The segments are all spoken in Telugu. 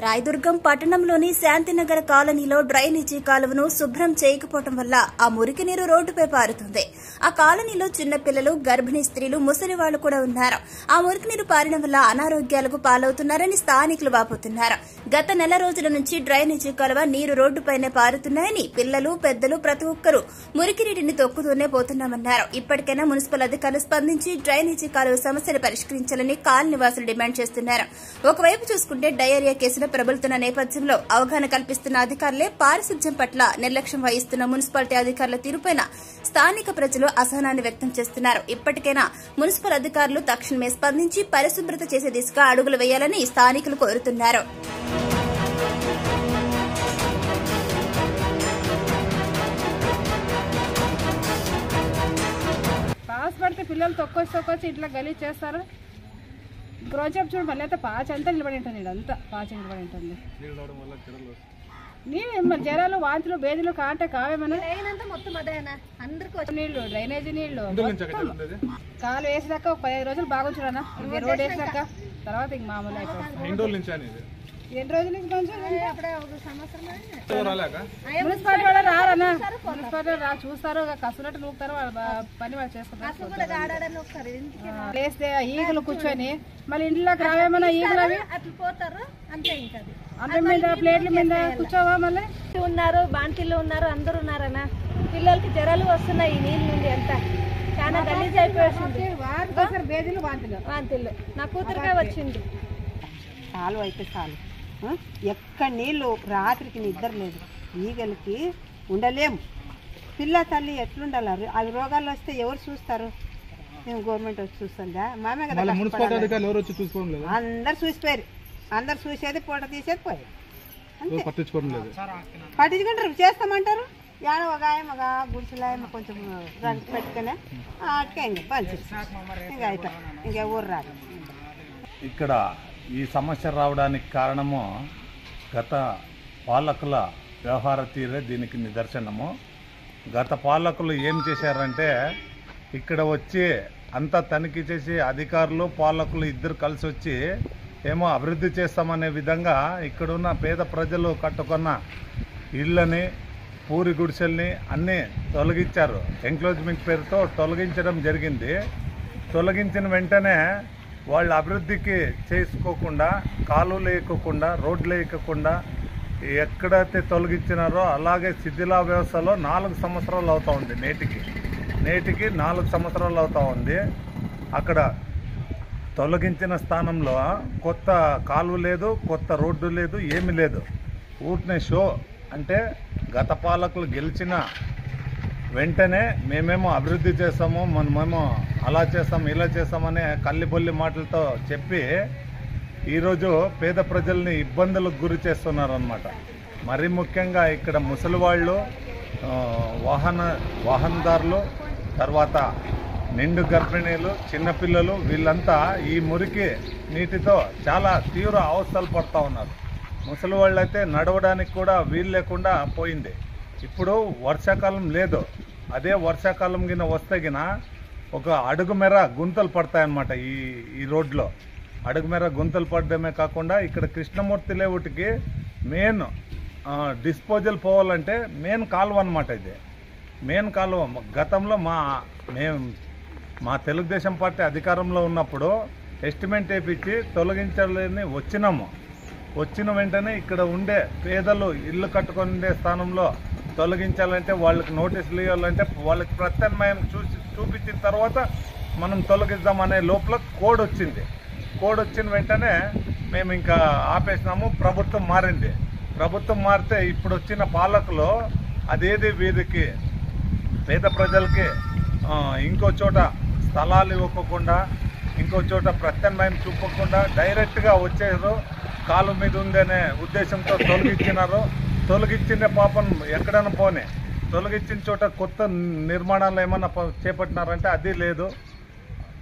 రాయదుర్గం పట్టణంలోని శాంతినగర్ కాలనీలో డ్రైనేజీ కాలువను శుభ్రం చేయకపోవడం వల్ల ఆ మురికి నీరు రోడ్డుపై పారుతుంది. ఆ కాలనీలో చిన్నపిల్లలు, గర్భిణీ స్త్రీలు, ముసలి వాళ్లు కూడా ఉన్నారు. ఆ మురికి నీరు పారడం వల్ల అనారోగ్యాలకు పాలవుతున్నారని స్థానికులు వాపోతున్నారు. గత నెల రోజుల నుంచి డ్రైనేజీ కాలువ నీరు రోడ్డుపైనే పారుతున్నాయని పిల్లలు, పెద్దలు ప్రతి ఒక్కరూ మురికి నీటిని తొక్కుతూనే పోతున్నామన్నారు. ఇప్పటికైనా మున్సిపల్ అధికారులు స్పందించి డ్రైనేజీ కాలువ సమస్యలు పరిష్కరించాలని కాలనీ నివాసులు డిమాండ్ చేస్తున్నారు. ఒకవైపు చూసుకుంటే డయేరియా కేసులు ప్రబలుతున్న నేపథ్యంలో అవగాహన కల్పిస్తున్న అధికారులే పారిశుధ్యం పట్ల నిర్లక్ష్యం వహిస్తున్న మున్సిపాలిటీ అధికారుల తీరుపైన స్థానిక ప్రజలు అసహనాన్ని వ్యక్తం చేస్తున్నారు. ఇప్పటికైనా మున్సిపల్ అధికారులు తక్షణమే స్పందించి పరిశుభ్రత చేసే దిశగా అడుగులు వేయాలని స్థానికులు కోరుతున్నారు. పడితే పిల్లలు తొక్కొచ్చి ఇట్లా గలీజ్ చేస్తారు. రోజేపు చూడు మళ్ళీ అయితే పాచి అంతా నిలబడి ఉంటుంది. ఇదంతా పాచి నిలబడి ఉంటుంది. నీళ్ళు జ్వరాలు, వాంతులు, బేదులు కాంటే కావేమన్నా నీళ్లు, డ్రైనేజీ నీళ్లు కాలు వేసినాక ఒక 15 రోజులు బాగుంచుడన్నా. రోడ్ వేసినాక తర్వాత ఇంక మామూలు అయిపోయింది. ఎన్ని రోజుల నుంచి మున్సిపాలిటీ వాళ్ళు రారన్నా. మున్సిపాలిటీ చూస్తారు, కసునట్టు నూపుతారు, వాళ్ళ పని వాళ్ళు చేసుకుంటారు. లేస్తే ఈగలు కూర్చొని మళ్ళీ ఇంట్లోకి రావేమన్నా ఈగలు అవి అంత మీద ప్లేట్ల మీద కూర్చోవా. మళ్ళీ ఉన్నారు, బాంటీలు ఉన్నారు, అందరు ఉన్నారన్నా. పిల్లలకి జ్వరాలు వస్తున్నాయి ఈ నీళ్ళ నుండి. అంతా చాలా గలీజ్ అయిపోయింది. బేదీలు, వాంతులు నా కూతురుగా వచ్చింది. చాలు అయితే చాలు. ఎక్కడ నీళ్ళు రాత్రికి నిద్ర లేదు. ఈగలకి ఉండలేము. పిల్ల తల్లి ఎట్లుండాలి? అవి రోగాలు వస్తే ఎవరు చూస్తారు? మేము గవర్నమెంట్ వచ్చి చూస్తుందా? మామే కదా. అందరు చూసిపోయారు. అందరు చూసేది పూట తీసేది పోయారు. పట్టించుకుంటారు, చేస్తామంటారు. యాడ ఒక ఒక గుడిసెలాయమ కొంచెం రంగు పెట్టుకునే అటుకే ఇంకా పంచి ఇంకా అయిపోయి ఇంకా ఊరు రాదు. ఇక్కడ ఈ సమస్య రావడానికి కారణము గత పాలకుల వ్యవహార తీరే దీనికి నిదర్శనము. గత పాలకులు ఏం చేశారంటే ఇక్కడ వచ్చి అంతా తనిఖీ చేసి అధికారులు, పాలకులు ఇద్దరు కలిసి వచ్చి ఏమో అభివృద్ధి చేస్తామనే విధంగా ఇక్కడున్న పేద ప్రజలు కట్టుకున్న ఇళ్ళని, పూరి గుడిసెల్ని అన్నీ తొలగించారు. ఎంక్లోజ్మెంట్ పేరుతో తొలగించడం జరిగింది. తొలగించిన వెంటనే వాళ్ళు అభివృద్ధికి చేసుకోకుండా, కాలువలు వేయకుండా, రోడ్లు వేయకుండా ఎక్కడైతే తొలగించినారో అలాగే శిథిలా వ్యవస్థలో 4 సంవత్సరాలు అవుతూ ఉంది. నేటికి 4 సంవత్సరాలు అవుతూ ఉంది. అక్కడ తొలగించిన స్థానంలో కొత్త కాలువ లేదు, కొత్త రోడ్డు లేదు, ఏమీ లేదు. ఊరినే షో. అంటే గత పాలకులు గెలిచిన వెంటనే మేమేమో అభివృద్ధి చేస్తాము, మనమేమో అలా చేస్తాము, ఇలా చేస్తామనే కల్లిబొల్లి మాటలతో చెప్పి ఈరోజు పేద ప్రజల్ని ఇబ్బందులకు గురి చేస్తున్నారన్నమాట. మరీ ముఖ్యంగా ఇక్కడ ముసలివాళ్ళు, వాహనదారులు, తర్వాత నిండు గర్భిణీలు, చిన్నపిల్లలు వీళ్ళంతా ఈ మురికి నీటితో చాలా తీవ్ర అవస్థలు పడుతూ ఉన్నారు. ముసలి వాళ్ళు అయితే నడవడానికి కూడా వీలు లేకుండా పోయింది. ఇప్పుడు వర్షాకాలం లేదు. అదే వర్షాకాలం గిన వస్తే గిన ఒక అడుగు మేర గుంతలు పడతాయన్నమాట. ఈ రోడ్లో అడుగు మేర గుంతలు పడడమే కాకుండా ఇక్కడ కృష్ణమూర్తి లేఅవుట్కి మెయిన్ డిస్పోజల్ పోవాలంటే మెయిన్ కాలువ అన్నమాట. ఇది మెయిన్ కాలువ. గతంలో మా తెలుగుదేశం పార్టీ అధికారంలో ఉన్నప్పుడు ఎస్టిమేట్ వేయించి తొలగించాలని వచ్చిన వెంటనే ఇక్కడ ఉండే పేదలు ఇల్లు కట్టుకొని ఉండే స్థానంలో తొలగించాలంటే వాళ్ళకి నోటీసులు ఇవ్వాలంటే వాళ్ళకి ప్రత్యామ్నాయం చూపించిన తర్వాత మనం తొలగిద్దామనే లోపల కోడ్ వచ్చిన వెంటనే మేము ఇంకా ఆపేసినాము. ప్రభుత్వం మారింది. ప్రభుత్వం మారితే ఇప్పుడు వచ్చిన పాలకులు అదేది వీరికి పేద ప్రజలకి ఇంకో చోట స్థలాలు ఇవ్వకుండా, ఇంకో చోట ప్రత్యామ్నాయం చూపకుండా డైరెక్ట్గా వచ్చేదో కాలు మీద ఉందనే ఉద్దేశంతో తొలగించిన పాపం ఎక్కడైనా పోనీ తొలగించిన చోట కొత్త నిర్మాణాలు ఏమన్నా చేపట్టినారంటే అది లేదు.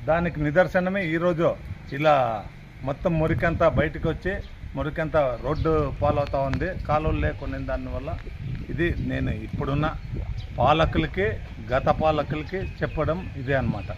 దానికి నిదర్శనమే ఈరోజు ఇలా మొత్తం మురికంతా బయటకు వచ్చి మురికంతా రోడ్డు పాలవుతూ ఉంది, కాలువలు లేకుండా. దానివల్ల ఇది నేను ఇప్పుడున్న పాలకులకి, గత పాలకులకి చెప్పడం ఇదే అన్నమాట.